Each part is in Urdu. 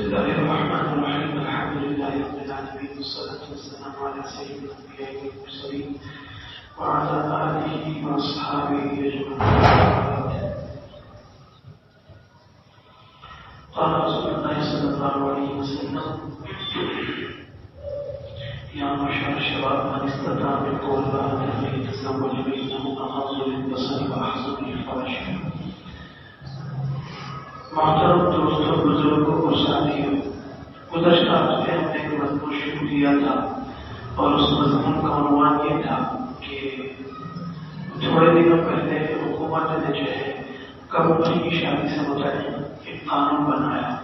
الله الرحمن الرحيم الحمد لله رب العالمين والصلاة والسلام على سيد الأنبياء والمرسلين وعلى آله وأصحابه أجمعين. قال رسول الله صلى الله عليه وسلم يا معشر الشباب من استطاع منكم الباءة فليتزوج فإنه أغض للبصر وأحسن للفرج. محترم دوستوں، بزرگوں اور ساتھیوں، گزشتہ ہفتے ہم نے ایک مضمون شروع کیا تھا اور اس مضمون کا عنوان یہ تھا کہ تھوڑے دنوں پہلے حکومت نے جو ہے کبوتری کی شادی سے متعلق ایک قانون بنایا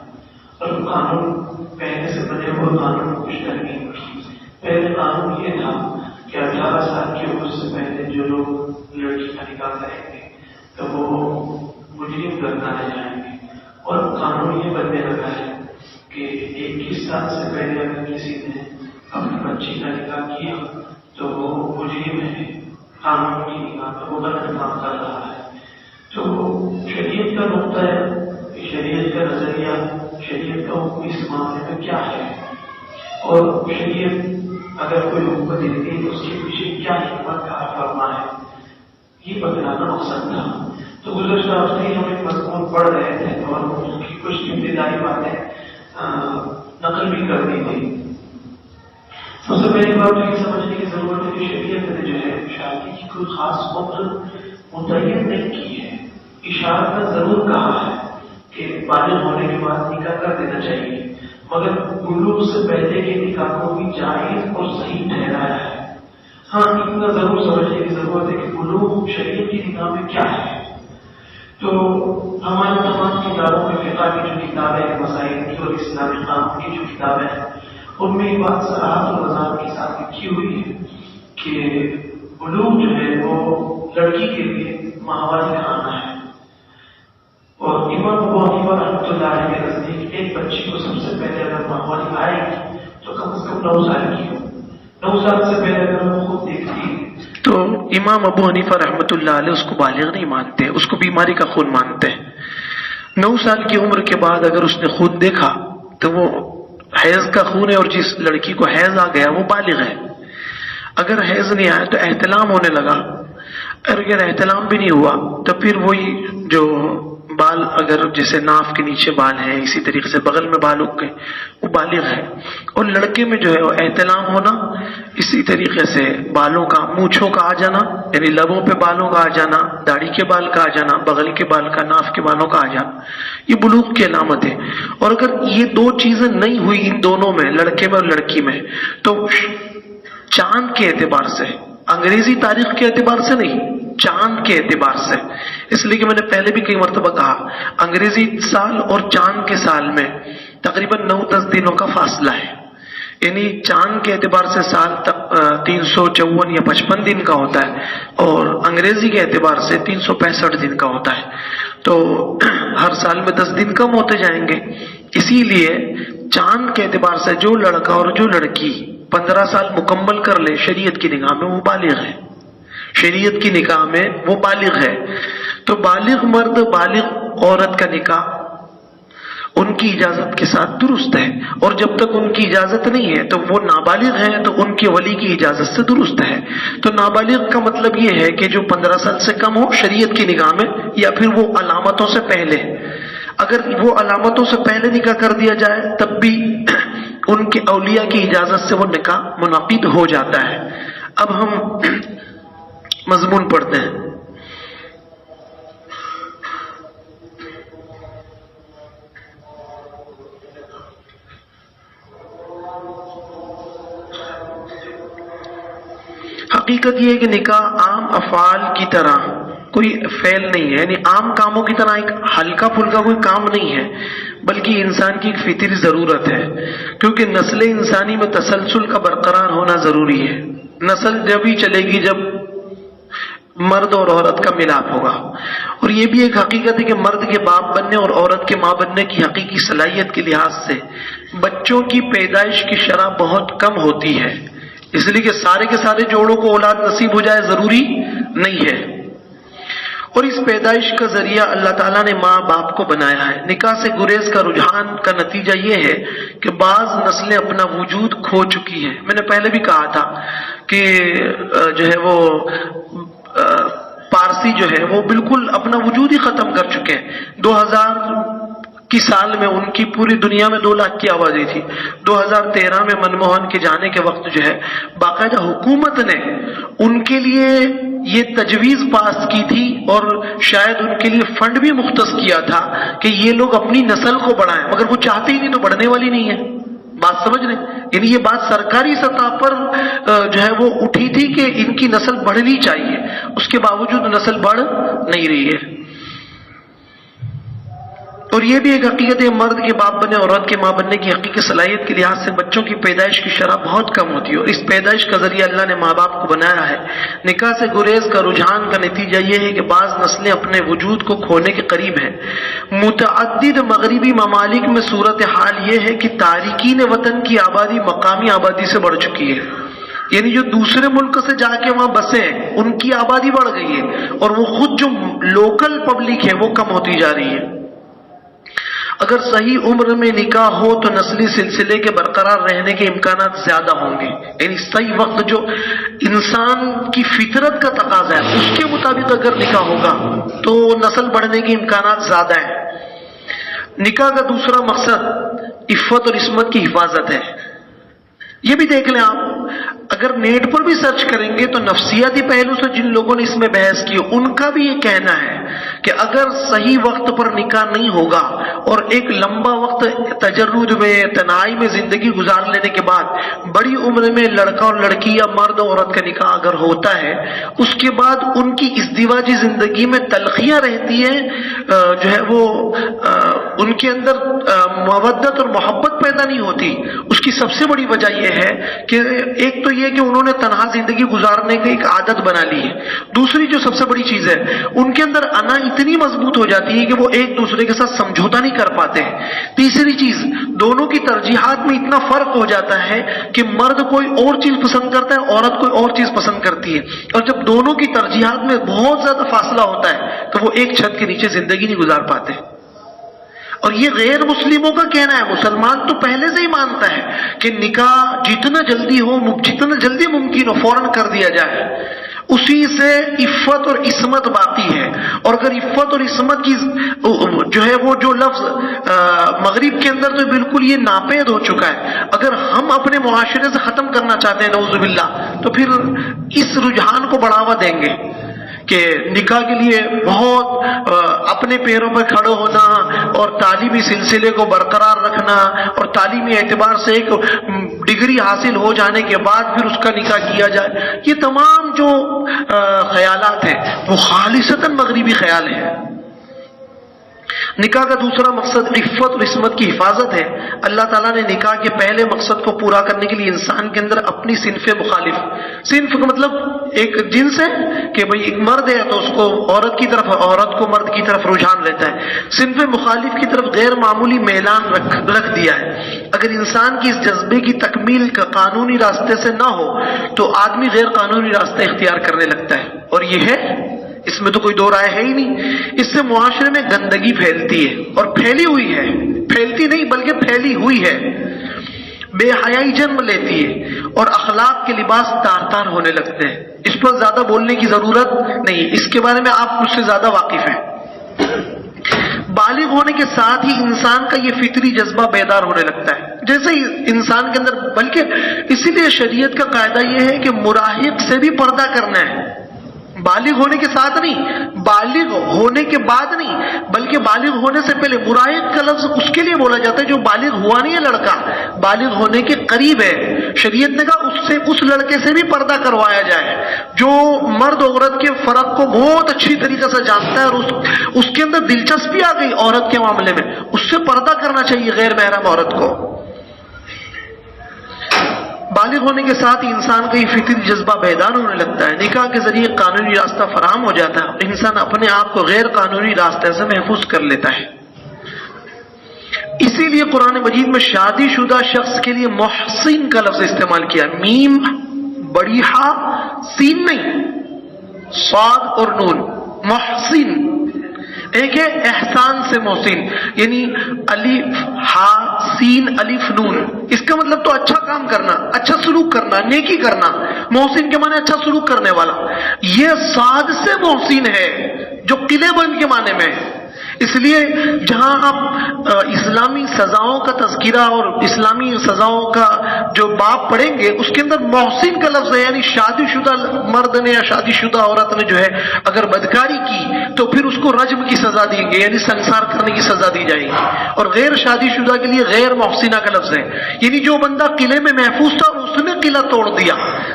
اور وہ قانون پہلے سے بنے ہوئے قانون میں کچھ ترمیم کی. پہلے قانون یہ تھا کہ 18 سال کی عمر سے پہلے جو لوگ لڑکی کا نکاح کریں گے تو وہ مجرم گردانے جائیں گے، اور قانون یہ بننے لگا ہے کہ 21 سال سے پہلے اگر کسی نے اپنی بچی کا نکاح کیا تو وہ مجرم ہے، قانون کی نگاہ میں وہ غلط کام کر رہا ہے. تو شریعت کا نقطہ ہے، شریعت کا نظریہ، شریعت کا حکم اس معاملے میں کیا ہے، اور شریعت اگر کوئی حکم دیتی ہے تو اس کے پیچھے کیا حکمت کا فرما ہے، یہ بتلانا مقصد تھا. تو گزشتہ ہفتے ہم ایک مضمون پڑھ رہے تھے اور اس کی کچھ ابتدائی باتیں نقل بھی کر دی تھی. سب سے پہلی بات یہ سمجھنے کی ضرورت ہے کہ شریعت نے جو ہے شادی کی کوئی خاص عمر متعین نہیں کی ہے. اشارہ کا ضرور کہا ہے کہ بالغ ہونے کے بعد نکاح کر دینا چاہیے، مگر بلوغ سے پہلے کے نکاح کو بھی جائز اور صحیح ٹھہرایا ہے. ہاں، اتنا ضرور سمجھنے کی ضرورت ہے کہ بلوغ شریعت کی نگاہ میں کیا ہے. تو ہماری تمام کتابوں میں فقہ کی جو کتابیں ہیں، مسائل کی اور اسلامی قانون کی جو کتابیں ہیں، ان میں یہ بات صراحت اور وضاحت کے ساتھ لکھی ہوئی ہے کہ بلوغ جو ہے وہ لڑکی کے لیے ماہواری کھانا ہے. اور امام ابو حنیفہ رحمۃ اللہ علیہ کے نزدیک ایک بچی کو سب سے پہلے اگر ماہواری آئے گی تو کم از کم 9 سال کی ہو. 9 سال سے پہلے اگر وہ خود دیکھتی تو امام ابو حنیفہ رحمۃ اللہ علیہ اس کو بالغ نہیں مانتے، اس کو بیماری کا خون مانتے ہیں. 9 سال کی عمر کے بعد اگر اس نے خون دیکھا تو وہ حیض کا خون ہے، اور جس لڑکی کو حیض آ گیا وہ بالغ ہے. اگر حیض نہیں آیا تو احتلام ہونے لگا، اگر احتلام بھی نہیں ہوا تو پھر وہی جو بال، اگر جیسے ناف کے نیچے بال ہیں، اسی طریقے سے بغل میں بال اگ گئے، وہ بالغ ہے. اور لڑکے میں جو ہے وہ احتلام ہونا، اسی طریقے سے بالوں کا، مونچھوں کا آ جانا، یعنی لبوں پہ بالوں کا آ جانا، داڑھی کے بال کا آ جانا، بغل کے بال کا، ناف کے بالوں کا آ جانا، یہ بلوغ کی علامت ہے. اور اگر یہ 2 چیزیں نہیں ہوئی ان دونوں میں، لڑکے میں اور لڑکی میں، تو چاند کے اعتبار سے، انگریزی تاریخ کے اعتبار سے نہیں، چاند کے اعتبار سے، اس لیے کہ میں نے پہلے بھی کئی مرتبہ کہا انگریزی سال اور چاند کے سال میں تقریباً 9-10 دنوں کا فاصلہ ہے. یعنی چاند کے اعتبار سے سال 354 یا 55 دن کا ہوتا ہے، اور انگریزی کے اعتبار سے 365 دن کا ہوتا ہے. تو ہر سال میں 10 دن کم ہوتے جائیں گے. اسی لیے چاند کے اعتبار سے جو لڑکا اور جو لڑکی 15 سال مکمل کر لے، شریعت کی نگاہ میں وہ بالغ ہے، شریعت کی نکاح میں وہ بالغ ہے. تو بالغ مرد بالغ عورت کا نکاح ان کی اجازت کے ساتھ درست ہے، اور جب تک ان کی اجازت نہیں ہے تو وہ نابالغ ہیں تو ان کے ولی کی اجازت سے درست ہے. تو نابالغ کا مطلب یہ ہے کہ جو 15 سال سے کم ہو شریعت کی نگاہ میں، یا پھر وہ علامتوں سے پہلے. اگر وہ علامتوں سے پہلے نکاح کر دیا جائے تب بھی ان کے اولیاء کی اجازت سے وہ نکاح منعقد ہو جاتا ہے. اب ہم مضمون پڑھتے ہیں. حقیقت یہ ہے کہ نکاح عام افعال کی طرح کوئی فعل نہیں ہے، یعنی عام کاموں کی طرح ایک ہلکا پھلکا کوئی کام نہیں ہے، بلکہ انسان کی ایک فطری ضرورت ہے. کیونکہ نسل انسانی میں تسلسل کا برقرار ہونا ضروری ہے. نسل جب ہی چلے گی جب مرد اور عورت کا ملاپ ہوگا. اور یہ بھی ایک حقیقت ہے کہ مرد کے باپ بننے اور عورت کے ماں بننے کی حقیقی صلاحیت کے لحاظ سے بچوں کی پیدائش کی شرح بہت کم ہوتی ہے. اس لیے کہ سارے کے سارے جوڑوں کو اولاد نصیب ہو جائے ضروری نہیں ہے. اور اس پیدائش کا ذریعہ اللہ تعالیٰ نے ماں باپ کو بنایا ہے۔ نکاح سے گریز کا رجحان کا نتیجہ یہ ہے کہ بعض نسلیں اپنا وجود کھو چکی ہیں۔ میں نے پہلے بھی کہا تھا کہ جو ہے وہ پارسی جو ہے وہ بالکل اپنا وجود ہی ختم کر چکے ہیں۔ 2000 کی سال میں ان کی پوری دنیا میں 2 لاکھ کی آبادی تھی۔ 2013 میں منموہن کے جانے کے وقت جو ہے باقاعدہ حکومت نے ان کے لیے یہ تجویز پاس کی تھی اور شاید ان کے لیے فنڈ بھی مختص کیا تھا کہ یہ لوگ اپنی نسل کو بڑھائیں، مگر وہ چاہتے ہی نہیں تو بڑھنے والی نہیں ہے۔ بات سمجھ رہے؟ یعنی یہ بات سرکاری سطح پر جو ہے وہ اٹھی تھی کہ ان کی نسل بڑھنی چاہیے، اس کے باوجود نسل بڑھ نہیں رہی ہے۔ اور یہ بھی ایک حقیقت ہے، مرد کے باپ بننے اور عورت کے ماں بننے کی حقیقی صلاحیت کے لحاظ سے بچوں کی پیدائش کی شرح بہت کم ہوتی ہے، اور اس پیدائش کا ذریعہ اللہ نے ماں باپ کو بنایا ہے۔ نکاح سے گریز کا رجحان کا نتیجہ یہ ہے کہ بعض نسلیں اپنے وجود کو کھونے کے قریب ہیں۔ متعدد مغربی ممالک میں صورتحال یہ ہے کہ تارکین وطن کی آبادی مقامی آبادی سے بڑھ چکی ہے، یعنی جو دوسرے ملک سے جا کے وہاں بسے ہیں ان کی آبادی بڑھ گئی ہے، اور وہ خود جو لوکل پبلک ہے وہ کم ہوتی جا رہی ہے۔ اگر صحیح عمر میں نکاح ہو تو نسلی سلسلے کے برقرار رہنے کے امکانات زیادہ ہوں گے، یعنی صحیح وقت جو انسان کی فطرت کا تقاضا ہے اس کے مطابق اگر نکاح ہوگا تو نسل بڑھنے کے امکانات زیادہ ہیں۔ نکاح کا دوسرا مقصد عفت اور عصمت کی حفاظت ہے۔ یہ بھی دیکھ لیں آپ، اگر نیٹ پر بھی سرچ کریں گے تو نفسیاتی پہلو سے جن لوگوں نے اس میں بحث کی ان کا بھی یہ کہنا ہے کہ اگر صحیح وقت پر نکاح نہیں ہوگا اور ایک لمبا وقت تجرد میں تنہائی میں زندگی گزار لینے کے بعد بڑی عمر میں لڑکا اور لڑکی یا مرد اور عورت کا نکاح اگر ہوتا ہے، اس کے بعد ان کی ازدواجی زندگی میں تلخیاں رہتی ہیں، جو ہے وہ ان کے اندر مودت اور محبت پیدا نہیں ہوتی۔ اس کی سب سے بڑی وجہ یہ ہے کہ ایک تو یہ کہ انہوں نے تنہا زندگی گزارنے کی ایک عادت بنا لی ہے، دوسری جو سب سے بڑی چیز ہے ان کے اندر انا اتنی مضبوط ہو جاتی ہے کہ وہ ایک دوسرے کے ساتھ سمجھوتا نہیں کر پاتے ہیں، تیسری چیز دونوں کی ترجیحات میں اتنا فرق ہو جاتا ہے کہ مرد کوئی اور چیز پسند کرتا ہے، عورت کوئی اور چیز پسند کرتی ہے، اور جب دونوں کی ترجیحات میں بہت زیادہ فاصلہ ہوتا ہے تو وہ ایک چھت کے نیچے زندگی نہیں گزار پاتے۔ اور یہ غیر مسلموں کا کہنا ہے، مسلمان تو پہلے سے ہی مانتا ہے کہ نکاح جتنا جلدی ہو، جتنا جلدی ممکن ہو فوراً کر دیا جائے، اسی سے عفت اور عصمت باقی ہے۔ اور اگر عفت اور عصمت کی جو ہے وہ جو لفظ مغرب کے اندر تو بالکل یہ ناپید ہو چکا ہے، اگر ہم اپنے معاشرے سے ختم کرنا چاہتے ہیں نعوذ باللہ تو پھر اس رجحان کو بڑھاوا دیں گے کہ نکاح کے لیے بہت اپنے پیروں پر کھڑے ہونا اور تعلیمی سلسلے کو برقرار رکھنا اور تعلیمی اعتبار سے ایک ڈگری حاصل ہو جانے کے بعد پھر اس کا نکاح کیا جائے، یہ تمام جو خیالات ہیں وہ خالصتاً مغربی خیال ہیں۔ نکاح کا دوسرا مقصد عفت اور عصمت کی حفاظت ہے۔ اللہ تعالیٰ نے نکاح کے پہلے مقصد کو پورا کرنے کے لیے انسان کے اندر اپنی صنف مخالف، صنف کا مطلب ایک جنس ہے کہ بھئی ایک مرد ہے تو اس کو عورت کی طرف، عورت کو مرد کی طرف رجحان رہتا ہے، صنف مخالف کی طرف غیر معمولی میلان رکھ دیا ہے۔ اگر انسان کی اس جذبے کی تکمیل کا قانونی راستے سے نہ ہو تو آدمی غیر قانونی راستہ اختیار کرنے لگتا ہے، اور یہ ہے، اس میں تو کوئی دو رائے ہے ہی نہیں۔ اس سے معاشرے میں گندگی پھیلتی ہے، اور پھیلی ہوئی ہے، پھیلتی نہیں بلکہ پھیلی ہوئی ہے، بے حیائی جنم لیتی ہے اور اخلاق کے لباس تار تار ہونے لگتے ہیں۔ اس پر زیادہ بولنے کی ضرورت نہیں، اس کے بارے میں آپ مجھ سے زیادہ واقف ہیں۔ بالغ ہونے کے ساتھ ہی انسان کا یہ فطری جذبہ بیدار ہونے لگتا ہے، جیسے ہی انسان کے اندر، بلکہ اسی لیے شریعت کا قاعدہ یہ ہے کہ مراہق سے بھی پردہ کرنا ہے، بالغ ہونے کے ساتھ نہیں، بالغ ہونے کے بعد نہیں، بلکہ بالغ ہونے سے پہلے۔ مراہق کا لفظ اس کے لیے بولا جاتا ہے جو بالغ ہوا نہیں ہے، لڑکا بالغ ہونے کے قریب ہے، شریعت نے کہا اس لڑکے سے بھی پردہ کروایا جائے جو مرد عورت کے فرق کو بہت اچھی طریقے سے جانتا ہے اور اس کے اندر دلچسپی آ گئی عورت کے معاملے میں، اس سے پردہ کرنا چاہیے غیر محرم عورت کو۔ بالغ ہونے کے ساتھ ہی انسان کا یہ فطری جذبہ بیدار ہونے لگتا ہے، نکاح کے ذریعے قانونی راستہ فراہم ہو جاتا ہے اور انسان اپنے آپ کو غیر قانونی راستے سے محفوظ کر لیتا ہے۔ اسی لیے قرآن مجید میں شادی شدہ شخص کے لیے محسن کا لفظ استعمال کیا، میم بڑی ہا سین نہیں، صاد اور نون، محسن، ایک ہے احسان سے محسن، یعنی الف ہا سین الف نون، اس کا مطلب تو اچھا کام کرنا، اچھا سلوک کرنا، نیکی کرنا. محسن کے معنی اچھا سلوک کرنے والا. یہ صاد سے محسن ہے جو قلعے بند کے معنی میں ہے. اس لیے جہاں آپ اسلامی سزاؤں کا تذکرہ اور اسلامی سزاؤں کا جو باب پڑھیں گے اس کے اندر محسن کا لفظ ہے، یعنی شادی شدہ مرد نے یا شادی شدہ عورت نے جو ہے اگر بدکاری کی تو پھر اس کو رجم کی سزا دیں گے، یعنی سنسار کرنے کی سزا دی جائے گی. اور غیر شادی شدہ کے لیے غیر محسنہ کا لفظ ہے، یعنی جو بندہ قلعے میں محفوظ تھا اور اس نے قلعہ توڑ دیا،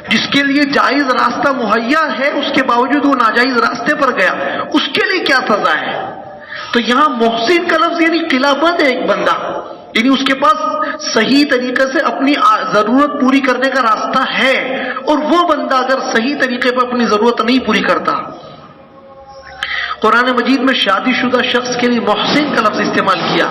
جس کے لیے جائز راستہ مہیا ہے اس کے باوجود وہ ناجائز راستے پر گیا، اس کے لیے کیا سزا ہے. تو یہاں محسن کا لفظ یعنی قلعہ بند ہے ایک بندہ، یعنی اس کے پاس صحیح طریقے سے اپنی ضرورت پوری کرنے کا راستہ ہے، اور وہ بندہ اگر صحیح طریقے پر اپنی ضرورت نہیں پوری کرتا. قرآن مجید میں شادی شدہ شخص کے لیے محسن کا لفظ استعمال کیا،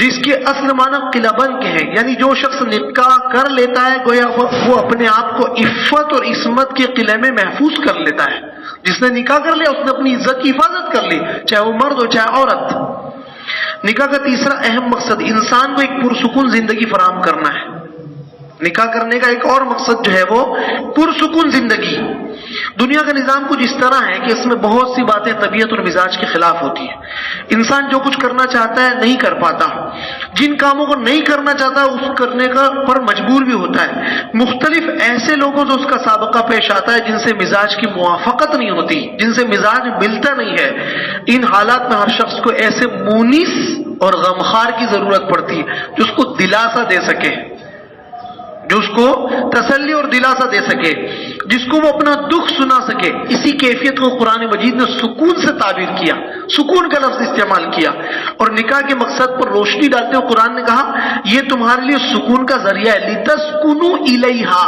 جس کے اصل معنی قلعہ بند کے ہیں، یعنی جو شخص نکاح کر لیتا ہے گویا وہ اپنے آپ کو عفت اور عصمت کے قلعے میں محفوظ کر لیتا ہے. جس نے نکاح کر لیا اس نے اپنی عزت کی حفاظت کر لی، چاہے وہ مرد ہو چاہے عورت. نکاح کا تیسرا اہم مقصد انسان کو ایک پرسکون زندگی فراہم کرنا ہے. نکاح کرنے کا ایک اور مقصد جو ہے وہ پرسکون زندگی. دنیا کا نظام کچھ اس طرح ہے کہ اس میں بہت سی باتیں طبیعت اور مزاج کے خلاف ہوتی ہیں. انسان جو کچھ کرنا چاہتا ہے نہیں کر پاتا، جن کاموں کو نہیں کرنا چاہتا اس کرنے کا پر مجبور بھی ہوتا ہے. مختلف ایسے لوگوں سے اس کا سابقہ پیش آتا ہے جن سے مزاج کی موافقت نہیں ہوتی، جن سے مزاج ملتا نہیں ہے. ان حالات میں ہر شخص کو ایسے مونس اور غمخوار کی ضرورت پڑتی ہے جو اس کو دلاسا دے سکے، جو اس کو تسلی اور دلاسا دے سکے، جس کو وہ اپنا دکھ سنا سکے. اسی کیفیت کو قرآن مجید نے سکون سے تعبیر کیا، سکون کا لفظ استعمال کیا. اور نکاح کے مقصد پر روشنی ڈالتے ہوئے قرآن نے کہا یہ تمہارے لیے سکون کا ذریعہ ہے. لِتَسْكُنُوا إِلَيْهَا،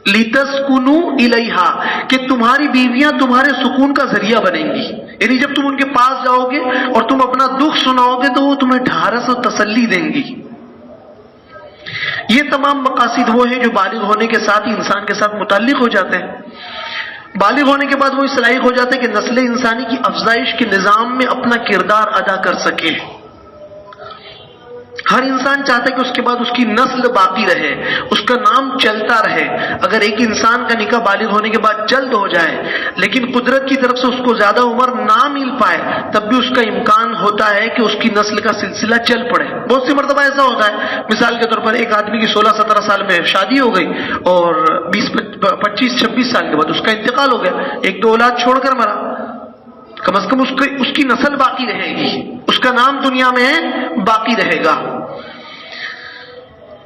لِتَسْكُنُوا إِلَيْهَا، کہ تمہاری بیویاں تمہارے سکون کا ذریعہ بنیں گی. یعنی جب تم ان کے پاس جاؤ گے اور تم اپنا دکھ سناؤ گے تو وہ تمہیں ڈھارس اور تسلی دیں گی. یہ تمام مقاصد وہ ہیں جو بالغ ہونے کے ساتھ ہی انسان کے ساتھ متعلق ہو جاتے ہیں. بالغ ہونے کے بعد وہ اس لائق ہو جاتے ہیں کہ نسل انسانی کی افزائش کے نظام میں اپنا کردار ادا کر سکے. ہر انسان چاہتا ہے کہ اس کے بعد اس کی نسل باقی رہے، اس کا نام چلتا رہے. اگر ایک انسان کا نکاح بالغ ہونے کے بعد جلد ہو جائے لیکن قدرت کی طرف سے اس کو زیادہ عمر نہ مل پائے تب بھی اس کا امکان ہوتا ہے کہ اس کی نسل کا سلسلہ چل پڑے. بہت سی مرتبہ ایسا ہوتا ہے، مثال کے طور پر ایک آدمی کی 16-17 سال میں شادی ہو گئی اور 20-25-26 سال کے بعد اس کا انتقال ہو گیا، 1-2 اولاد چھوڑ کر مرا. کم از کم اس کی نسل باقی رہے گی، اس کا نام دنیا میں باقی رہے گا.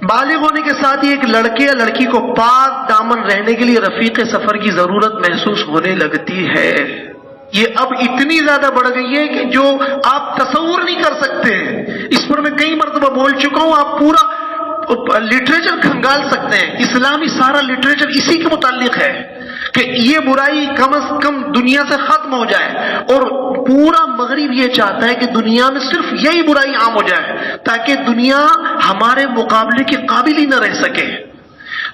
بالغ ہونے کے ساتھ ہی ایک لڑکے یا لڑکی کو پاک دامن رہنے کے لیے رفیق سفر کی ضرورت محسوس ہونے لگتی ہے. یہ اب اتنی زیادہ بڑھ گئی ہے کہ جو آپ تصور نہیں کر سکتے. اس پر میں کئی مرتبہ بول چکا ہوں، آپ پورا لٹریچر کھنگال سکتے ہیں. اسلامی سارا لٹریچر اسی کے متعلق ہے کہ یہ برائی کم از کم دنیا سے ختم ہو جائے، اور پورا مغرب یہ چاہتا ہے کہ دنیا میں صرف یہی برائی عام ہو جائے تاکہ دنیا ہمارے مقابلے کے قابل ہی نہ رہ سکے.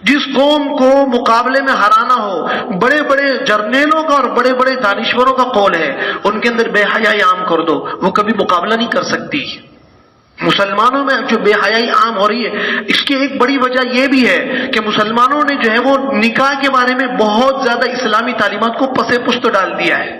جس قوم کو مقابلے میں ہرانا ہو، بڑے بڑے جرنیلوں کا اور بڑے بڑے دانشوروں کا قول ہے ان کے اندر بے حیائی عام کر دو، وہ کبھی مقابلہ نہیں کر سکتی. مسلمانوں میں جو بے حیائی عام ہو رہی ہے اس کی ایک بڑی وجہ یہ بھی ہے کہ مسلمانوں نے جو ہے وہ نکاح کے بارے میں بہت زیادہ اسلامی تعلیمات کو پس پشت ڈال دیا ہے.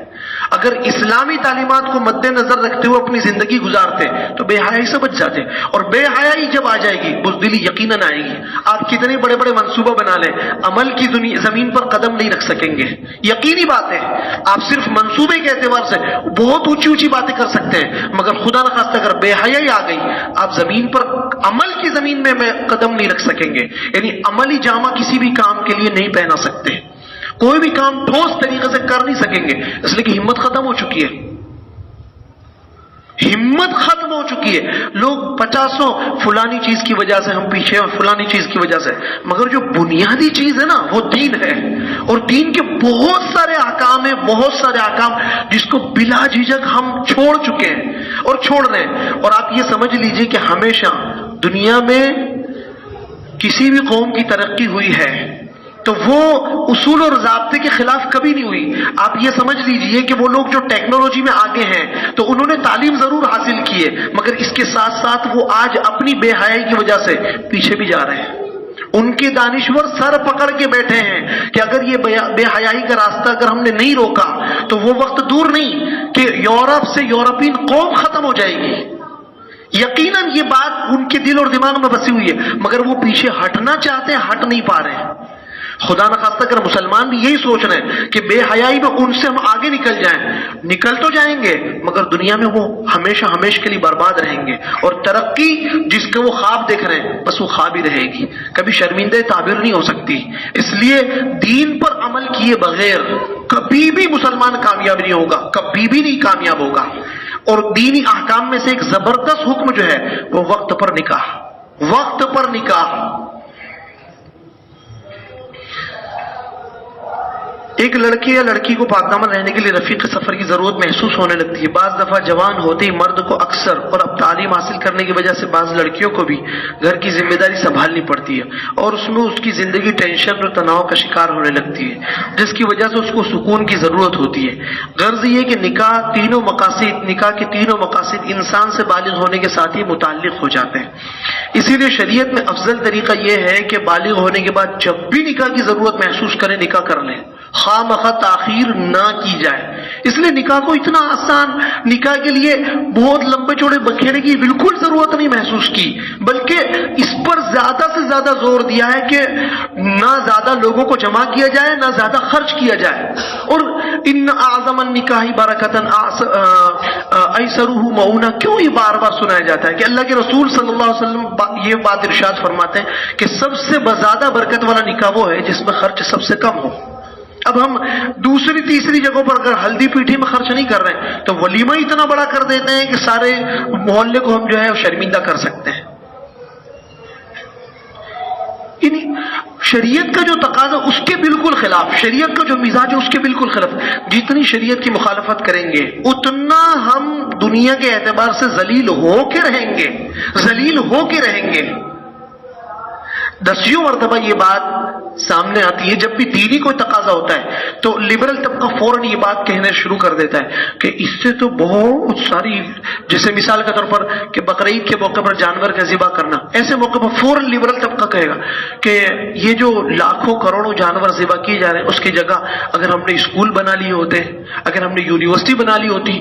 اگر اسلامی تعلیمات کو مد نظر رکھتے ہوئے اپنی زندگی گزارتے تو بے حیائی سے بچ جاتے، اور بے حیائی جب آ جائے گی بزدلی یقیناً آئے گی. آپ کتنے بڑے بڑے منصوبہ بنا لیں، عمل کی زمین پر قدم نہیں رکھ سکیں گے. یقینی بات ہے، آپ صرف منصوبے کے اعتبار سے بہت اونچی اونچی باتیں کر سکتے ہیں، مگر خدا نخواستہ اگر بے حیائی آ گئی آپ زمین پر عمل کی زمین میں قدم نہیں رکھ سکیں گے. یعنی عملی جامہ کسی بھی کام کے لیے نہیں پہنا سکتے، کوئی بھی کام ٹھوس طریقے سے کر نہیں سکیں گے، اس لیے کہ ہمت ختم ہو چکی ہے. ہمت ختم ہو چکی ہے. لوگ 50 فلانی چیز کی وجہ سے ہم پیچھے ہیں، فلانی چیز کی وجہ سے، مگر جو بنیادی چیز ہے نا وہ دین ہے، اور دین کے بہت سارے احکام ہیں، بہت سارے احکام جس کو بلا جھجک ہم چھوڑ چکے ہیں اور چھوڑ رہے ہیں. اور آپ یہ سمجھ لیجئے کہ ہمیشہ دنیا میں کسی بھی قوم کی ترقی ہوئی ہے تو وہ اصول اور ضابطے کے خلاف کبھی نہیں ہوئی. آپ یہ سمجھ لیجئے کہ وہ لوگ جو ٹیکنالوجی میں آگے ہیں تو انہوں نے تعلیم ضرور حاصل کی ہے، مگر اس کے ساتھ ساتھ وہ آج اپنی بے حیائی کی وجہ سے پیچھے بھی جا رہے ہیں. ان کے دانشور سر پکڑ کے بیٹھے ہیں کہ اگر یہ بے حیائی کا راستہ اگر ہم نے نہیں روکا تو وہ وقت دور نہیں کہ یورپ سے یورپین قوم ختم ہو جائے گی. یقیناً یہ بات ان کے دل اور دماغ میں بسی ہوئی ہے، مگر وہ پیچھے ہٹنا چاہتے ہیں، ہٹ نہیں پا رہے ہیں. خدا نخواستہ اگر مسلمان بھی یہی سوچ رہے ہیں کہ بے حیائی میں ان سے ہم آگے نکل جائیں، نکل تو جائیں گے مگر دنیا میں وہ ہمیشہ کے لیے برباد رہیں گے، اور ترقی جس کے وہ خواب دیکھ رہے ہیں بس وہ خواب ہی رہے گی، کبھی شرمندہ تعبیر نہیں ہو سکتی. اس لیے دین پر عمل کیے بغیر کبھی بھی مسلمان کامیاب نہیں ہوگا، کبھی بھی نہیں کامیاب ہوگا. اور دینی احکام میں سے ایک زبردست حکم جو ہے وہ وقت پر نکاح. وقت پر نکاح. ایک لڑکے یا لڑکی کو پاک دامن رہنے کے لیے رفیق سفر کی ضرورت محسوس ہونے لگتی ہے. بعض دفعہ جوان ہوتے ہی مرد کو اکثر، اور اب تعلیم حاصل کرنے کی وجہ سے بعض لڑکیوں کو بھی گھر کی ذمہ داری سنبھالنی پڑتی ہے، اور اس میں اس کی زندگی ٹینشن اور تناؤ کا شکار ہونے لگتی ہے، جس کی وجہ سے اس کو سکون کی ضرورت ہوتی ہے. غرض یہ کہ نکاح کے تینوں مقاصد انسان سے بالغ ہونے کے ساتھ ہی متعلق ہو جاتے ہیں. اسی لیے شریعت میں افضل طریقہ یہ ہے کہ بالغ ہونے کے بعد جب بھی نکاح کی ضرورت محسوس کریں نکاح کر لیں، خواہ تاخیر نہ کی جائے. اس لیے نکاح کو اتنا آسان، نکاح کے لیے بہت لمبے چوڑے بکھیرے کی بالکل ضرورت نہیں محسوس کی، بلکہ اس پر زیادہ سے زیادہ زور دیا ہے کہ نہ زیادہ لوگوں کو جمع کیا جائے، نہ زیادہ خرچ کیا جائے. اور ان اعظم النکاح برکتاً ایسرہ مؤونہ، کیوں یہ بار بار سنایا جاتا ہے کہ اللہ کے رسول صلی اللہ علیہ وسلم یہ بات ارشاد فرماتے ہیں کہ سب سے زیادہ برکت والا نکاح وہ ہے جس میں خرچ سب سے کم ہو. اب ہم دوسری تیسری جگہوں پر اگر ہلدی پیٹھی میں خرچ نہیں کر رہے ہیں تو ولیمہ اتنا بڑا کر دیتے ہیں کہ سارے محلے کو ہم جو ہے شرمندہ کر سکتے ہیں. یعنی شریعت کا جو تقاضا اس کے بالکل خلاف، شریعت کا جو مزاج ہے اس کے بالکل خلاف. جتنی شریعت کی مخالفت کریں گے اتنا ہم دنیا کے اعتبار سے ذلیل ہو کے رہیں گے، ذلیل ہو کے رہیں گے. دسیوں مرتبہ یہ بات سامنے آتی ہے جب بھی دینی کوئی تقاضا ہوتا ہے تو لبرل طبقہ فوراً یہ بات کہنے شروع کر دیتا ہے کہ اس سے تو بہت ساری، جیسے مثال کے طور پر کہ بقرعید کے موقع پر جانور کا ذبح کرنا، ایسے موقع پر فوراً لبرل طبقہ کہے گا کہ یہ جو لاکھوں کروڑوں جانور ذبح کیے جا رہے ہیں اس کی جگہ اگر ہم نے اسکول بنا لیے ہوتے، اگر ہم نے یونیورسٹی بنا لی ہوتی،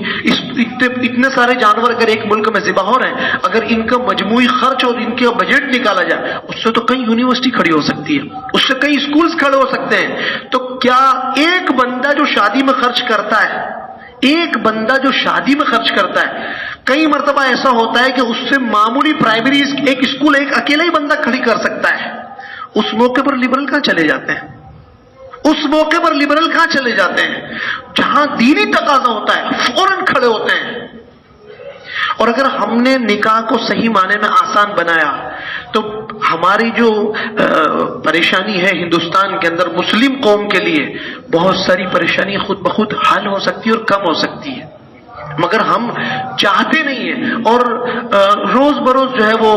اتنے سارے جانور اگر ایک ملک میں ذبح ہو رہے ہیں، اگر ان کا مجموعی خرچ اور ان کا بجٹ نکالا جائے اس سے تو کئی یونیورسٹی کھڑی ہو سکتی ہے، اس سے کئی اسکولز کھڑے ہو سکتے ہیں. تو کیا ایک بندہ جو شادی میں خرچ کرتا ہے، ایک بندہ جو شادی میں خرچ کرتا ہے، کئی مرتبہ ایسا ہوتا ہے کہ اس سے معمولی پرائمری ایک اسکول ایک اکیلا ہی بندہ کھڑی کر سکتا ہے. اس موقع پر لبرل کہاں چلے جاتے ہیں؟ اس موقع پر لبرل کہاں چلے جاتے ہیں؟ جہاں دینی تقاضا ہوتا ہے فوراً کھڑے ہوتے ہیں. اور اگر ہم نے نکاح کو صحیح معنی میں آسان بنایا تو ہماری جو پریشانی ہے ہندوستان کے اندر مسلم قوم کے لیے بہت ساری پریشانی خود بخود حل ہو سکتی ہے اور کم ہو سکتی ہے. مگر ہم چاہتے نہیں ہیں اور روز بروز جو ہے وہ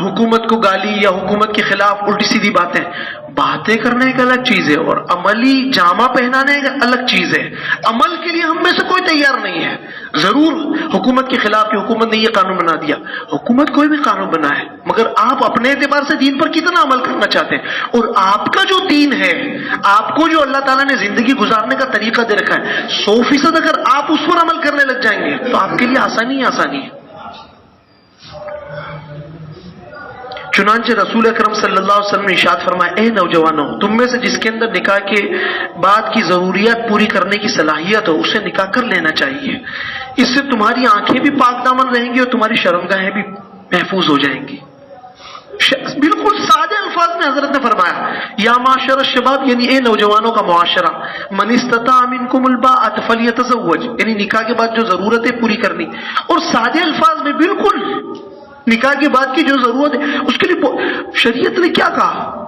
حکومت کو گالی یا حکومت کے خلاف الٹی سیدھی باتیں کرنے ایک الگ چیز ہے اور عملی جامہ پہنانے ایک الگ چیز ہے. عمل کے لیے ہم میں سے کوئی تیار نہیں ہے. ضرور حکومت کے خلاف کہ حکومت نے یہ قانون بنا دیا، حکومت کوئی بھی قانون بنا ہے، مگر آپ اپنے اعتبار سے دین پر کتنا عمل کرنا چاہتے ہیں؟ اور آپ کا جو دین ہے، آپ کو جو اللہ تعالیٰ نے زندگی گزارنے کا طریقہ دے رکھا ہے، 100% اگر آپ اس پر عمل کرنے لگ جائیں گے تو آپ کے لیے آسانی ہی آسانی ہے. چنانچہ رسول اکرم صلی اللہ علیہ وسلم نے ارشاد فرمایا، اے نوجوانوں، تم میں سے جس کے اندر نکاح کے بعد کی ضروریات پوری کرنے کی صلاحیت ہو اسے نکاح کر لینا چاہیے. اس سے تمہاری آنکھیں بھی پاک دامن رہیں گی اور تمہاری شرمگاہیں بھی محفوظ ہو جائیں گی. بالکل سادے الفاظ میں حضرت نے فرمایا، یا معاشر الشباب، یعنی اے نوجوانوں کا معاشرہ، من استطاع منکم الباءۃ فلیتزوج، یعنی نکاح کے بعد جو ضرورت ہے پوری کرنی. اور سادے الفاظ میں بالکل نکاح کے بعد کی جو ضرورت ہے اس کے لیے شریعت نے کیا کہا؟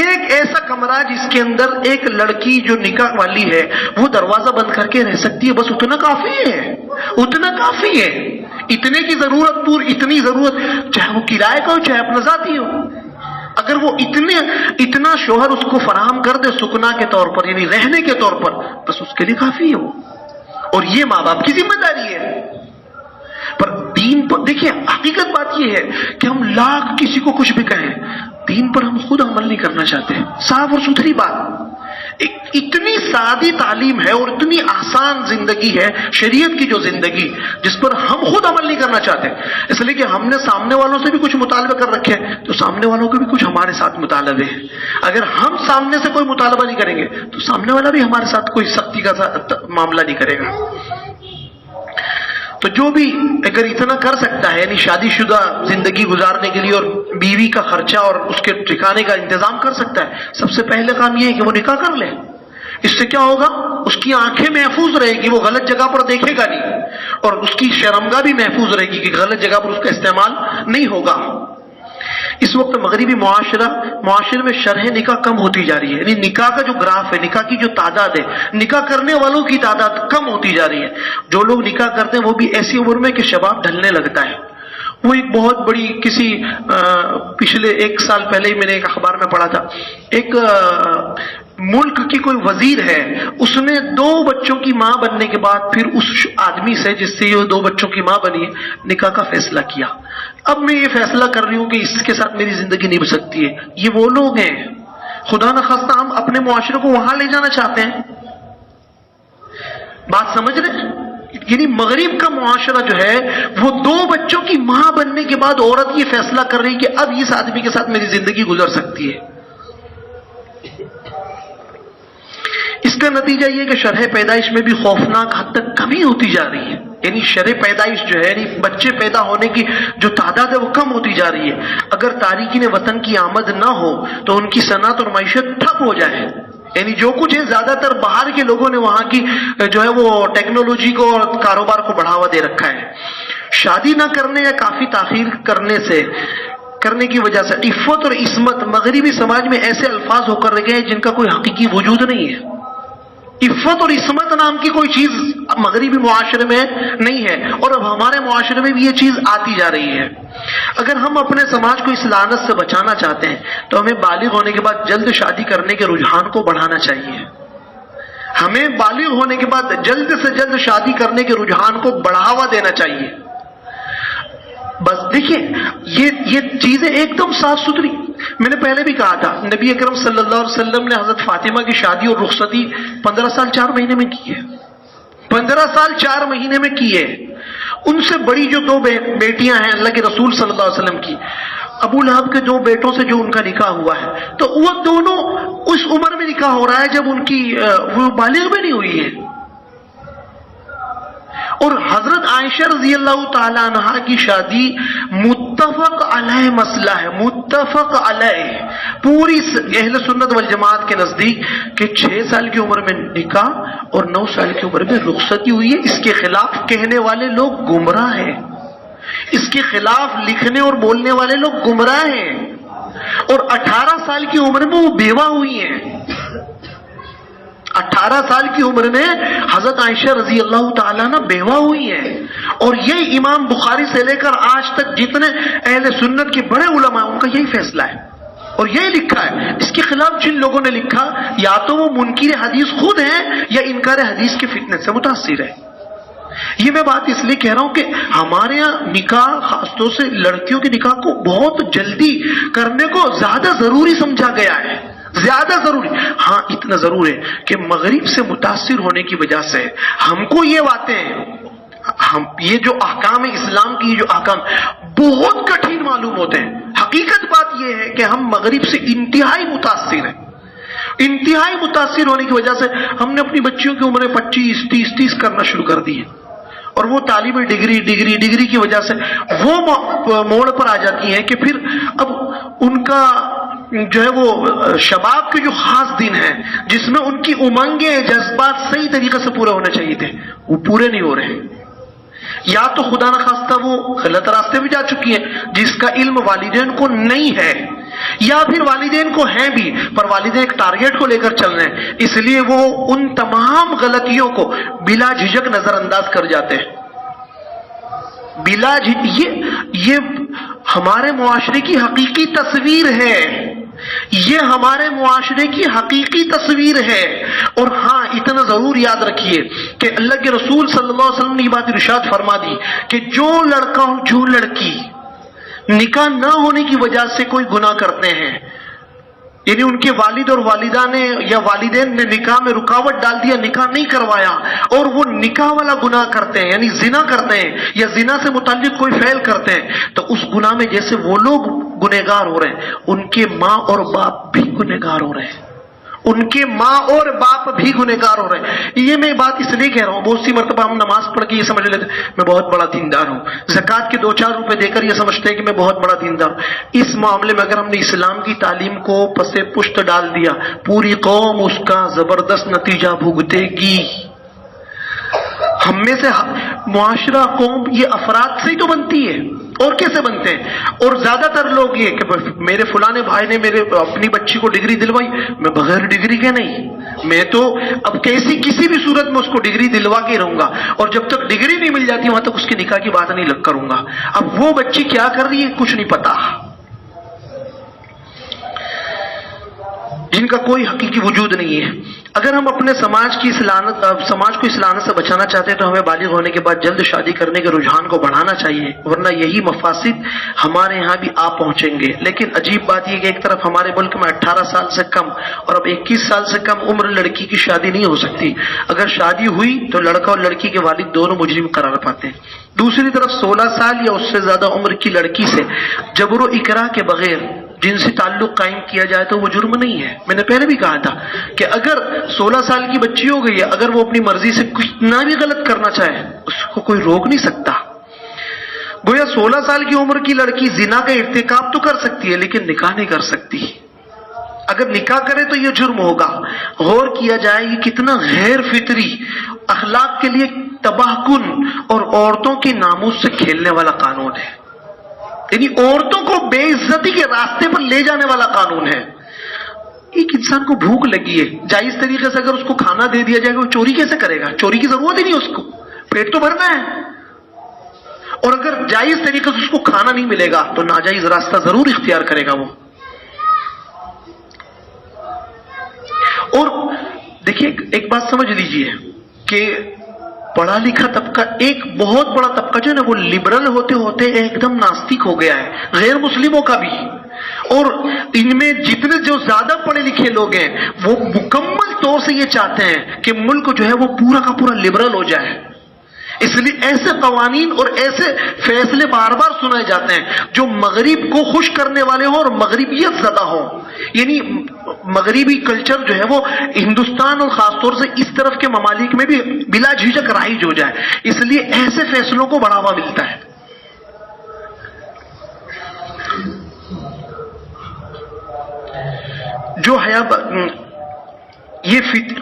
ایک ایسا کمرہ جس کے اندر ایک لڑکی جو نکاح والی ہے وہ دروازہ بند کر کے رہ سکتی ہے، بس اتنا کافی ہے، اتنا کافی ہے. اتنے کی ضرورت اتنی ضرورت چاہے وہ کرائے کا ہو چاہے اپنا ذاتی ہو. اگر اگر وہ اتنا شوہر اس کو فراہم کر دے سکنا کے طور پر، یعنی رہنے کے طور پر، بس اس کے لیے کافی ہے وہ، اور یہ ماں باپ کی ذمہ داری ہے۔ پر دین پر دیکھیں، حقیقت بات یہ ہے کہ ہم لاکھ کسی کو کچھ بھی کہیں، دین پر ہم خود عمل نہیں کرنا چاہتے۔ صاف اور ستھری بات، اتنی سادی تعلیم ہے اور اتنی آسان زندگی ہے شریعت کی جو زندگی، جس پر ہم خود عمل نہیں کرنا چاہتے، اس لیے کہ ہم نے سامنے والوں سے بھی کچھ مطالبے کر رکھے ہیں، تو سامنے والوں کے بھی کچھ ہمارے ساتھ مطالبے ہیں۔ اگر ہم سامنے سے کوئی مطالبہ نہیں کریں گے تو سامنے والا بھی ہمارے ساتھ کوئی سختی کا معاملہ نہیں کرے گا۔ تو جو بھی اگر اتنا کر سکتا ہے، یعنی شادی شدہ زندگی گزارنے کے لیے اور بیوی کا خرچہ اور اس کے ٹھکانے کا انتظام کر سکتا ہے، سب سے پہلے کام یہ ہے کہ وہ نکاح کر لے۔ اس سے کیا ہوگا؟ اس کی آنکھیں محفوظ رہے گی، وہ غلط جگہ پر دیکھے گا نہیں، اور اس کی شرمگاہ بھی محفوظ رہے گی کہ غلط جگہ پر اس کا استعمال نہیں ہوگا۔ اس وقت مغربی معاشرے میں شرح نکاح کم ہوتی جا رہی ہے، یعنی نکاح کا جو گراف ہے، نکاح کی جو تعداد ہے، نکاح کرنے والوں کی تعداد کم ہوتی جا رہی ہے۔ جو لوگ نکاح کرتے ہیں وہ بھی ایسی عمر میں کہ شباب ڈھلنے لگتا ہے۔ وہ ایک بہت بڑی کسی پچھلے 1 سال پہلے ہی میں نے ایک اخبار میں پڑھا تھا، ایک ملک کی کوئی وزیر ہے، اس نے 2 بچوں کی ماں بننے کے بعد پھر اس آدمی سے جس سے یہ 2 بچوں کی ماں بنی ہے نکاح کا فیصلہ کیا۔ اب میں یہ فیصلہ کر رہی ہوں کہ اس کے ساتھ میری زندگی نبھ سکتی ہے۔ یہ وہ لوگ ہیں، خدا نخواستہ ہم اپنے معاشرے کو وہاں لے جانا چاہتے ہیں۔ بات سمجھ رہے ہیں؟ یعنی مغرب کا معاشرہ جو ہے وہ 2 بچوں کی ماں بننے کے بعد عورت یہ فیصلہ کر رہی کہ اب اس آدمی کے ساتھ میری زندگی گزر سکتی ہے۔ اس کا نتیجہ یہ کہ شرح پیدائش میں بھی خوفناک حد تک کمی ہوتی جا رہی ہے، یعنی شرح پیدائش جو ہے، یعنی بچے پیدا ہونے کی جو تعداد ہے وہ کم ہوتی جا رہی ہے۔ اگر تارکین وطن کی آمد نہ ہو تو ان کی صنعت اور معیشت ٹھپ ہو جائے، یعنی جو کچھ ہے زیادہ تر باہر کے لوگوں نے وہاں کی جو ہے وہ ٹیکنالوجی کو اور کاروبار کو بڑھاوا دے رکھا ہے۔ شادی نہ کرنے یا کافی تاخیر کرنے کی وجہ سے عفت اور عصمت مغربی سماج میں ایسے الفاظ ہو کر رہ گئے ہیں جن کا کوئی حقیقی وجود نہیں ہے۔ عفت اور عصمت نام کی کوئی چیز مغربی معاشرے میں نہیں ہے، اور اب ہمارے معاشرے میں بھی یہ چیز آتی جا رہی ہے۔ اگر ہم اپنے سماج کو اس لعنت سے بچانا چاہتے ہیں تو ہمیں بالغ ہونے کے بعد جلد شادی کرنے کے رجحان کو بڑھانا چاہیے۔ ہمیں بالغ ہونے کے بعد جلد سے جلد شادی کرنے کے رجحان کو بڑھاوا دینا چاہیے۔ بس دیکھیے یہ چیزیں ایک دم صاف ستھری، میں نے پہلے بھی کہا تھا، نبی اکرم صلی اللہ علیہ وسلم نے حضرت فاطمہ کی شادی اور رخصتی 15 سال 4 مہینے میں کی ہے، 15 سال 4 مہینے میں کی ہے۔ ان سے بڑی جو 2 بیٹیاں ہیں اللہ کے رسول صلی اللہ علیہ وسلم کی، ابو لہب کے 2 بیٹوں سے جو ان کا نکاح ہوا ہے، تو وہ دونوں اس عمر میں نکاح ہو رہا ہے جب ان کی وہ بالغ بھی نہیں ہوئی ہے۔ اور حضرت عائشہ رضی اللہ تعالی عنہا کی شادی متفق علیہ مسئلہ ہے، متفق علیہ، پوری اہل سنت والجماعت کے نزدیک کہ 6 سال کی عمر میں نکاح اور 9 سال کی عمر میں رخصتی ہوئی ہے۔ اس کے خلاف کہنے والے لوگ گمراہ ہیں، اس کے خلاف لکھنے اور بولنے والے لوگ گمراہ ہیں، اور 18 سال کی عمر میں وہ بیوہ ہوئی ہیں۔ 18 سال کی عمر میں حضرت عائشہ رضی اللہ تعالیٰ عنہ بیوہ ہوئی ہیں، اور یہ امام بخاری سے لے کر آج تک جتنے اہل سنت کے بڑے علماء ان کا یہی فیصلہ ہے اور یہی لکھا ہے۔ اس کے خلاف جن لوگوں نے لکھا یا تو وہ منکر حدیث خود ہیں یا انکار حدیث کے فتنے سے متاثر ہے۔ یہ میں بات اس لیے کہہ رہا ہوں کہ ہمارے یہاں نکاح، خاص طور سے لڑکیوں کے نکاح کو بہت جلدی کرنے کو زیادہ ضروری سمجھا گیا ہے، زیادہ ضروری۔ ہاں اتنا ضرور ہے کہ مغرب سے متاثر ہونے کی وجہ سے ہم کو یہ باتیں، یہ جو احکام اسلام کی جو احکام بہت کٹھن معلوم ہوتے ہیں۔ حقیقت بات یہ ہے کہ ہم مغرب سے انتہائی متاثر ہیں۔ انتہائی متاثر ہونے کی وجہ سے ہم نے اپنی بچیوں کی عمریں 25، 30 کرنا شروع کر دی ہے، اور وہ طالب ڈگری کی وجہ سے وہ موڑ پر آ جاتی ہیں کہ پھر اب ان کا جو ہے وہ شباب کے جو خاص دن ہیں جس میں ان کی امنگیں، جذبات صحیح طریقے سے پورے ہونے چاہیے تھے، وہ پورے نہیں ہو رہے۔ یا تو خدا نخواستہ وہ غلط راستے بھی جا چکی ہیں جس کا علم والدین کو نہیں ہے، یا پھر والدین کو ہیں بھی پر والدین ایک ٹارگیٹ کو لے کر چل رہے ہیں، اس لیے وہ ان تمام غلطیوں کو بلا جھجک نظر انداز کر جاتے ہیں۔ بلا یہ ہمارے معاشرے کی حقیقی تصویر ہے۔ یہ ہمارے معاشرے کی حقیقی تصویر ہے. اور ہاں اتنا ضرور یاد رکھیے کہ اللہ کے رسول صلی اللہ علیہ وسلم نے یہ بات ارشاد فرما دی کہ جو لڑکا اور جو لڑکی نکاح نہ ہونے کی وجہ سے کوئی گناہ کرتے ہیں، یعنی ان کے والد اور والدہ نے یا والدین نے نکاح میں رکاوٹ ڈال دیا، نکاح نہیں کروایا، اور وہ نکاح والا گناہ کرتے ہیں یعنی زنا کرتے ہیں یا زنا سے متعلق کوئی فعل کرتے ہیں، تو اس گناہ میں جیسے وہ لوگ گنہگار ہو رہے ہیں، ان کے ماں اور باپ بھی گنہگار ہو رہے ہیں، ان کے ماں اور باپ بھی گنہگار ہو رہے ہیں. یہ میں بات اس لیے کہہ رہا ہوں، بہت سی مرتبہ ہم نماز پڑھ کے یہ سمجھ لیتے میں بہت بڑا دیندار ہوں، زکوٰۃ کے 2-4 روپے دے کر یہ سمجھتے ہیں کہ میں بہت بڑا دیندار ہوں. اس معاملے میں اگر ہم نے اسلام کی تعلیم کو پس پشت ڈال دیا، پوری قوم اس کا زبردست نتیجہ بھگتے گی. ہم میں سے معاشرہ، قوم، یہ افراد سے ہی تو بنتی ہے، اور کیسے بنتے ہیں؟ اور زیادہ تر لوگ یہ کہ میرے فلانے بھائی نے میرے اپنی بچی کو ڈگری دلوائی، میں بغیر ڈگری کے نہیں، میں تو اب کسی بھی صورت میں اس کو ڈگری دلوا کے رہوں گا، اور جب تک ڈگری نہیں مل جاتی وہاں تک اس کی نکاح کی بات نہیں کروں گا. اب وہ بچی کیا کر رہی ہے کچھ نہیں پتا، جن کا کوئی حقیقی وجود نہیں ہے. اگر ہم اپنے سماج کو اس لعنت سے بچانا چاہتے ہیں تو ہمیں بالغ ہونے کے بعد جلد شادی کرنے کے رجحان کو بڑھانا چاہیے، ورنہ یہی مفاسد ہمارے یہاں بھی آ پہنچیں گے. لیکن عجیب بات یہ کہ ایک طرف ہمارے ملک میں 18 سال سے کم اور اب 21 سال سے کم عمر لڑکی کی شادی نہیں ہو سکتی. اگر شادی ہوئی تو لڑکا اور لڑکی کے والد دونوں مجرم قرار پاتے ہیں. دوسری طرف 16 سال یا اس سے زیادہ عمر کی لڑکی سے جبر و اکراہ کے بغیر جنسی تعلق قائم کیا جائے تو وہ جرم نہیں ہے. میں نے پہلے بھی کہا تھا کہ اگر 16 سال کی بچی ہو گئی ہے، اگر وہ اپنی مرضی سے کتنا بھی غلط کرنا چاہے اس کو کوئی روک نہیں سکتا. گویا 16 سال کی عمر کی لڑکی زنا کا ارتکاب تو کر سکتی ہے لیکن نکاح نہیں کر سکتی. اگر نکاح کرے تو یہ جرم ہوگا. غور کیا جائے یہ کتنا غیر فطری، اخلاق کے لیے تباہ کن اور عورتوں کے ناموس سے کھیلنے والا قانون ہے. یعنی عورتوں کو بے عزتی کے راستے پر لے جانے والا قانون ہے. ایک انسان کو بھوک لگی ہے، جائز طریقے سے اگر اس کو کھانا دے دیا جائے گا وہ چوری کیسے کرے گا؟ چوری کی ضرورت ہی نہیں، اس کو پیٹ تو بھرنا ہے. اور اگر جائز طریقے سے اس کو کھانا نہیں ملے گا تو ناجائز راستہ ضرور اختیار کرے گا وہ. اور دیکھیے ایک بات سمجھ لیجئے کہ پڑھا لکھا طبقہ، ایک بہت بڑا طبقہ جو ہے نا وہ لبرل ہوتے ہوتے ایک دم ناستک ہو گیا ہے، غیر مسلموں کا بھی. اور ان میں جتنے جو زیادہ پڑھے لکھے لوگ ہیں وہ مکمل طور سے یہ چاہتے ہیں کہ ملک جو ہے وہ پورا کا پورا لبرل ہو جائے. اس لیے ایسے قوانین اور ایسے فیصلے بار بار سنائے جاتے ہیں جو مغرب کو خوش کرنے والے ہوں اور مغربیت زدہ ہوں. یعنی مغربی کلچر جو ہے وہ ہندوستان اور خاص طور سے اس طرف کے ممالک میں بھی بلا جھجک رائج ہو جائے. اس لیے ایسے فیصلوں کو بڑھاوا ملتا ہے. جو یہ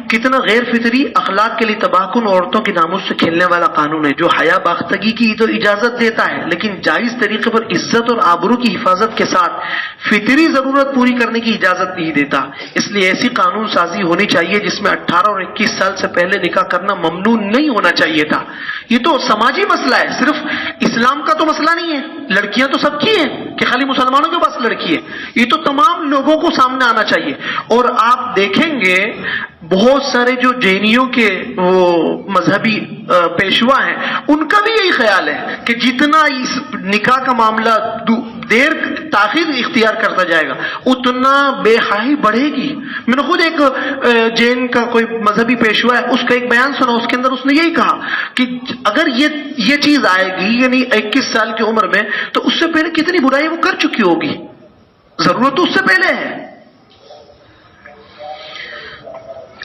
کتنا غیر فطری، اخلاق کے لیے تباہ کن، عورتوں کے ناموس سے کھیلنے والا قانون ہے جو حیا باختگی کی تو اجازت دیتا ہے لیکن جائز طریقے پر عزت اور آبرو کی حفاظت کے ساتھ فطری ضرورت پوری کرنے کی اجازت نہیں دیتا. اس لیے ایسی قانون سازی ہونی چاہیے جس میں 18 اور 21 سال سے پہلے نکاح کرنا ممنوع نہیں ہونا چاہیے تھا. یہ تو سماجی مسئلہ ہے، صرف اسلام کا تو مسئلہ نہیں ہے. لڑکیاں تو سب کی ہیں کہ خالی مسلمانوں کے پاس لڑکی ہے، یہ تو تمام لوگوں کو سامنے آنا چاہیے. اور آپ دیکھیں گے بہت سارے جو جینیوں کے وہ مذہبی پیشوا ہیں ان کا بھی یہی خیال ہے کہ جتنا اس نکاح کا معاملہ دیر تاخیر اختیار کرتا جائے گا اتنا بے حیائی بڑھے گی. میں نے خود ایک جین کا کوئی مذہبی پیشوا ہے، اس کا ایک بیان سنا، اس کے اندر اس نے یہی کہا کہ اگر یہ چیز آئے گی یعنی 21 سال کی عمر میں تو اس سے پہلے کتنی برائی وہ کر چکی ہوگی. ضرورت تو اس سے پہلے ہے.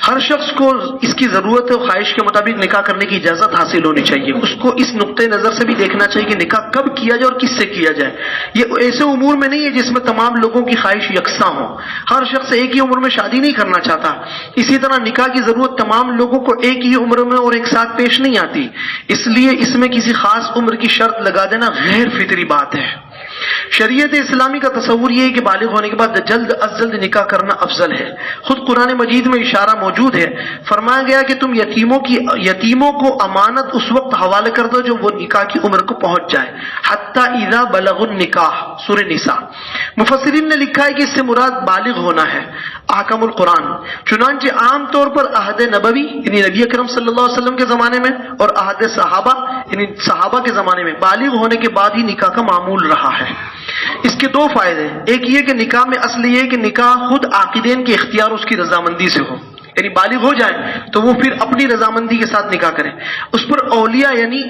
ہر شخص کو اس کی ضرورت و خواہش کے مطابق نکاح کرنے کی اجازت حاصل ہونی چاہیے. اس کو اس نقطۂ نظر سے بھی دیکھنا چاہیے کہ نکاح کب کیا جائے اور کس سے کیا جائے. یہ ایسے امور میں نہیں ہے جس میں تمام لوگوں کی خواہش یکساں ہو. ہر شخص ایک ہی عمر میں شادی نہیں کرنا چاہتا. اسی طرح نکاح کی ضرورت تمام لوگوں کو ایک ہی عمر میں اور ایک ساتھ پیش نہیں آتی. اس لیے اس میں کسی خاص عمر کی شرط لگا دینا غیر فطری بات ہے. شریعت اسلامی کا تصور یہ ہے کہ بالغ ہونے کے بعد جلد از جلد نکاح کرنا افضل ہے. خود قرآن مجید میں اشارہ موجود ہے، فرمایا گیا کہ تم یتیموں کو امانت اس وقت حوالے کر دو جو وہ نکاح کی عمر کو پہنچ جائے، حتی اذا بلغ النکاح، سورہ نساء. مفسرین نے لکھا ہے کہ اس سے مراد بالغ ہونا ہے. احکام القرآن، چنانچہ عام طور پر عہد نبوی یعنی نبی اکرم صلی اللہ علیہ وسلم کے زمانے میں اور عہد صحابہ یعنی صحابہ کے زمانے میں بالغ ہونے کے بعد ہی نکاح کا معمول رہا ہے. اس کے دو فائدے ہیں. ایک یہ کہ نکاح میں اصل یہ ہے کہ نکاح خود عاقدین کے اختیار اس کی رضامندی سے ہو، یعنی بالغ ہو جائیں تو وہ پھر اپنی رضامندی کے ساتھ نکاح کریں. اس پر اولیاء یعنی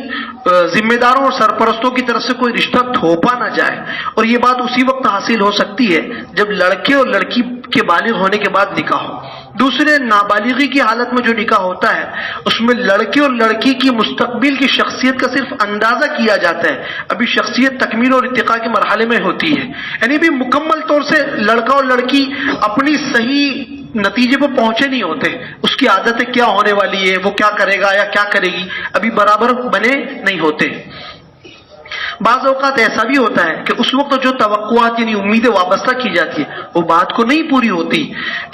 ذمہ داروں اور سرپرستوں کی طرف سے کوئی رشتہ تھوپا نہ جائے، اور یہ بات اسی وقت حاصل ہو سکتی ہے جب لڑکے اور لڑکی کے بالغ ہونے کے بعد نکاح ہو. دوسرے، نابالغی کی حالت میں جو نکاح ہوتا ہے اس میں لڑکے اور لڑکی کی مستقبل کی شخصیت کا صرف اندازہ کیا جاتا ہے. ابھی شخصیت تکمیل اور ارتقاء کے مرحلے میں ہوتی ہے، یعنی بھی مکمل طور سے لڑکا اور لڑکی اپنی صحیح نتیجے پر پہنچے نہیں ہوتے. اس کی عادتیں کیا ہونے والی ہے، وہ کیا کرے گا یا کیا کرے گی، ابھی برابر بنے نہیں ہوتے. بعض اوقات ایسا بھی ہوتا ہے کہ اس وقت جو توقعات یعنی امیدیں وابستہ کی جاتی ہیں وہ بات کو نہیں پوری ہوتی.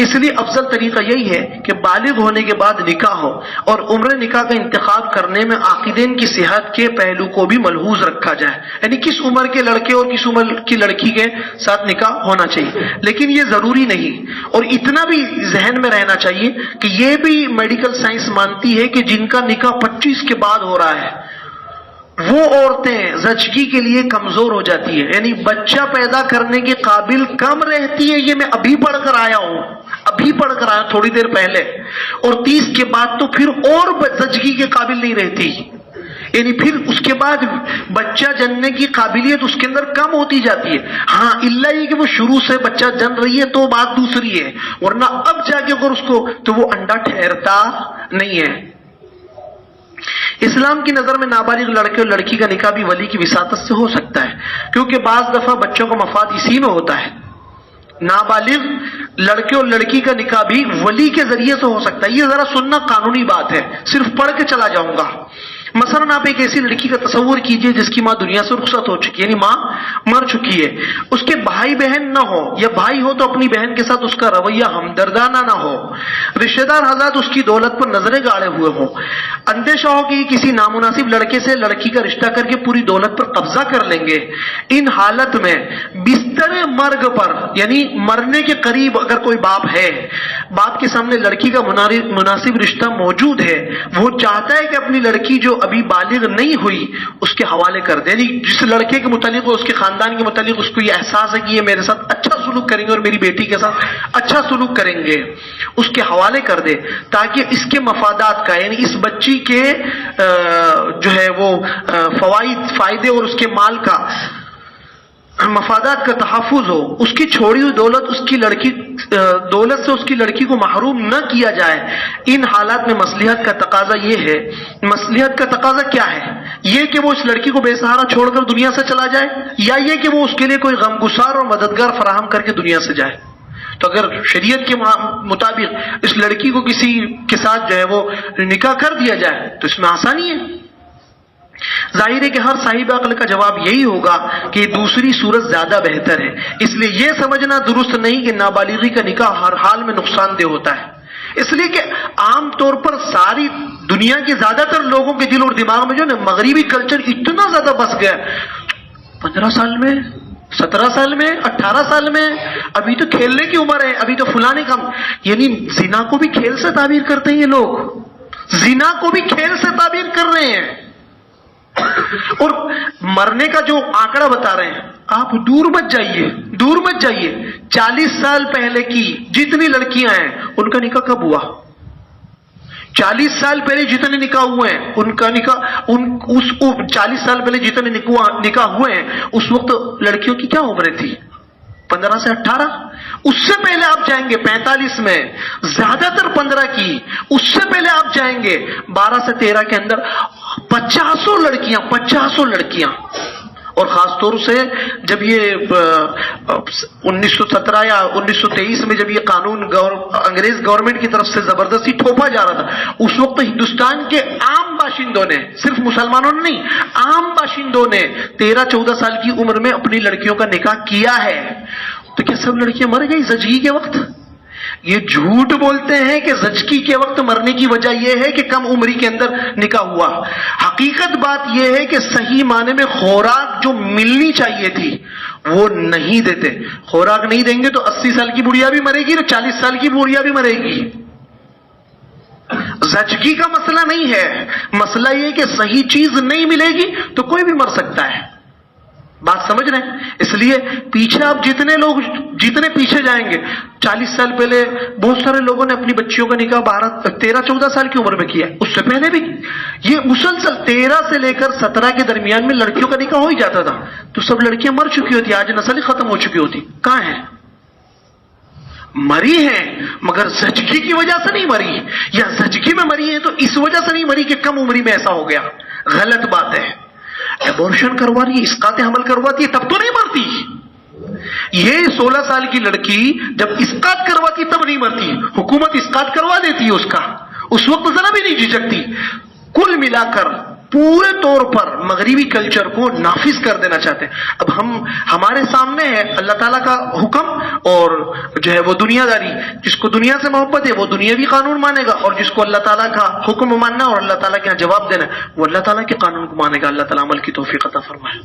اس لیے افضل طریقہ یہی ہے کہ بالغ ہونے کے بعد نکاح ہو، اور عمر نکاح کا انتخاب کرنے میں عاقدین کی صحت کے پہلو کو بھی ملحوظ رکھا جائے، یعنی کس عمر کے لڑکے اور کس عمر کی لڑکی کے ساتھ نکاح ہونا چاہیے. لیکن یہ ضروری نہیں، اور اتنا بھی ذہن میں رہنا چاہیے کہ یہ بھی میڈیکل سائنس مانتی ہے کہ جن کا نکاح 25 کے بعد ہو رہا ہے وہ عورتیں زچگی کے لیے کمزور ہو جاتی ہے، یعنی بچہ پیدا کرنے کے قابل کم رہتی ہے. یہ میں ابھی پڑھ کر آیا ہوں تھوڑی دیر پہلے. اور 30 کے بعد تو پھر اور زچگی کے قابل نہیں رہتی، یعنی پھر اس کے بعد بچہ جننے کی قابلیت اس کے اندر کم ہوتی جاتی ہے. ہاں الا یہ کہ وہ شروع سے بچہ جن رہی ہے تو بات دوسری ہے، ورنہ اب جا کے اگر اس کو تو وہ انڈا ٹھہرتا نہیں ہے. اسلام کی نظر میں نابالغ لڑکے اور لڑکی کا نکاح بھی ولی کی وساطت سے ہو سکتا ہے، کیونکہ بعض دفعہ بچوں کا مفاد اسی میں ہوتا ہے. نابالغ لڑکے اور لڑکی کا نکاح بھی ولی کے ذریعے سے ہو سکتا ہے. یہ ذرا سننا قانونی بات ہے، صرف پڑھ کے چلا جاؤں گا. مثلاً آپ ایک ایسی لڑکی کا تصور کیجئے جس کی ماں دنیا سے رخصت ہو چکی ہے، یعنی ماں مر چکی ہے. اس کے بھائی بہن نہ ہو، یا بھائی ہو تو اپنی بہن کے ساتھ اس کا رویہ ہمدردانہ نہ ہو. رشتہ دار حضرات اس کی دولت پر نظریں گاڑے ہوئے ہوں. اندیشہ ہو کہ کسی نامناسب لڑکے سے لڑکی کا رشتہ کر کے پوری دولت پر قبضہ کر لیں گے. ان حالت میں بستر مرگ پر یعنی مرنے کے قریب اگر کوئی باپ ہے، باپ کے سامنے لڑکی کا مناسب رشتہ موجود ہے، وہ چاہتا ہے کہ اپنی لڑکی جو ابھی بالغ نہیں ہوئی اس کے حوالے کر دے، یعنی جس لڑکے کے متعلق اس کے خاندان کے متعلق اس کو یہ احساس ہے کہ یہ میرے ساتھ اچھا سلوک کریں گے اور میری بیٹی کے ساتھ اچھا سلوک کریں گے، اس کے حوالے کر دے تاکہ اس کے مفادات کا یعنی اس بچی کے جو ہے وہ فائدے اور اس کے مال کا مفادات کا تحفظ ہو. اس کی چھوڑی ہوئی دولت سے اس کی لڑکی کو محروم نہ کیا جائے. ان حالات میں مصلحت کا تقاضا مصلحت کا تقاضا کیا ہے؟ یہ کہ وہ اس لڑکی کو بے سہارا چھوڑ کر دنیا سے چلا جائے، یا یہ کہ وہ اس کے لیے کوئی غمگسار اور مددگار فراہم کر کے دنیا سے جائے. تو اگر شریعت کے مطابق اس لڑکی کو کسی کے ساتھ جو ہے وہ نکاح کر دیا جائے تو اس میں آسانی ہے. ظاہر ہے کہ ہر صاحب عقل کا جواب یہی ہوگا کہ دوسری صورت زیادہ بہتر ہے. اس لیے یہ سمجھنا درست نہیں کہ نابالغی کا نکاح ہر حال میں نقصان دہ ہوتا ہے، اس لیے کہ عام طور پر ساری دنیا کے زیادہ تر لوگوں کے دل اور دماغ میں جو نا مغربی کلچر اتنا زیادہ بس گیا، 15 سال میں 17 سال میں 18 سال میں ابھی تو کھیلنے کی عمر ہے، ابھی تو فلانے کا، یعنی زنا کو بھی کھیل سے تعبیر کرتے ہیں. یہ لوگ زنا کو بھی کھیل سے تعبیر کر رہے ہیں. اور مرنے کا جو آنکڑا بتا رہے ہیں، آپ دور مت جائیے. 40 سال پہلے کی جتنی لڑکیاں ہیں ان کا نکاح کب ہوا؟ 40 سال پہلے جتنے نکاح ہوئے ہیں ان کا نکاح 40 سال پہلے جتنے نکاح ہوئے ہیں اس وقت لڑکیوں کی کیا عمریں تھی؟ 15 سے 18. اس سے پہلے آپ جائیں گے 45 میں، زیادہ تر 15 کی. اس سے پہلے آپ جائیں گے 12 سے 13 کے اندر 500 لڑکیاں. اور خاص طور سے جب یہ 1917 یا 1923 میں جب یہ قانون انگریز گورنمنٹ کی طرف سے زبردستی تھوپا جا رہا تھا، اس وقت ہندوستان کے عام باشندوں نے، صرف مسلمانوں نے نہیں، عام باشندوں نے 13-14 سال کی عمر میں اپنی لڑکیوں کا نکاح کیا ہے. تو کیا سب لڑکیاں مر گئی زچگی کے وقت؟ یہ جھوٹ بولتے ہیں کہ زچگی کے وقت مرنے کی وجہ یہ ہے کہ کم عمری کے اندر نکاح ہوا. حقیقت بات یہ ہے کہ صحیح معنی میں خوراک جو ملنی چاہیے تھی وہ نہیں دیتے. خوراک نہیں دیں گے تو 80 سال کی بڑھیا بھی مرے گی، تو 40 سال کی بڑھیا بھی مرے گی. زچگی کا مسئلہ نہیں ہے، مسئلہ یہ کہ صحیح چیز نہیں ملے گی تو کوئی بھی مر سکتا ہے. بات سمجھ رہے ہیں؟ اس لیے پیچھے آپ جتنے پیچھے جائیں گے، 40 سال پہلے بہت سارے لوگوں نے اپنی بچیوں کا نکاح 13-14 سال کی عمر میں کیا، اس سے پہلے بھی یہ مسلسل 13 سے لے کر 17 کے درمیان میں لڑکیوں کا نکاح ہو ہی جاتا تھا. تو سب لڑکیاں مر چکی ہوتی، آج نسل ہی ختم ہو چکی ہوتی. کہاں ہیں؟ مری ہیں مگر زچگی کی وجہ سے نہیں مری، یا زچگی میں مری ہے تو اس وجہ سے نہیں مری کہ کم عمری میں ایسا ہو گیا. غلط بات ہے. ایبورشن کروا رہی ہے، اسقاط حمل کرواتی ہے، تب تو نہیں مرتی. یہ 16 سال کی لڑکی جب اسقاط کرواتی تب نہیں مرتی، حکومت اسقاط کروا دیتی ہے اس کا، اس وقت ذرا بھی نہیں جھجکتی. کل ملا کر پورے طور پر مغربی کلچر کو نافذ کر دینا چاہتے ہیں. اب ہمارے سامنے ہے اللہ تعالیٰ کا حکم اور جو ہے وہ دنیا داری. جس کو دنیا سے محبت ہے وہ دنیاوی قانون مانے گا، اور جس کو اللہ تعالیٰ کا حکم ماننا اور اللہ تعالیٰ کے یہاں جواب دینا وہ اللہ تعالیٰ کے قانون کو مانے گا. اللہ تعالیٰ عمل کی توفیق عطا فرمائے.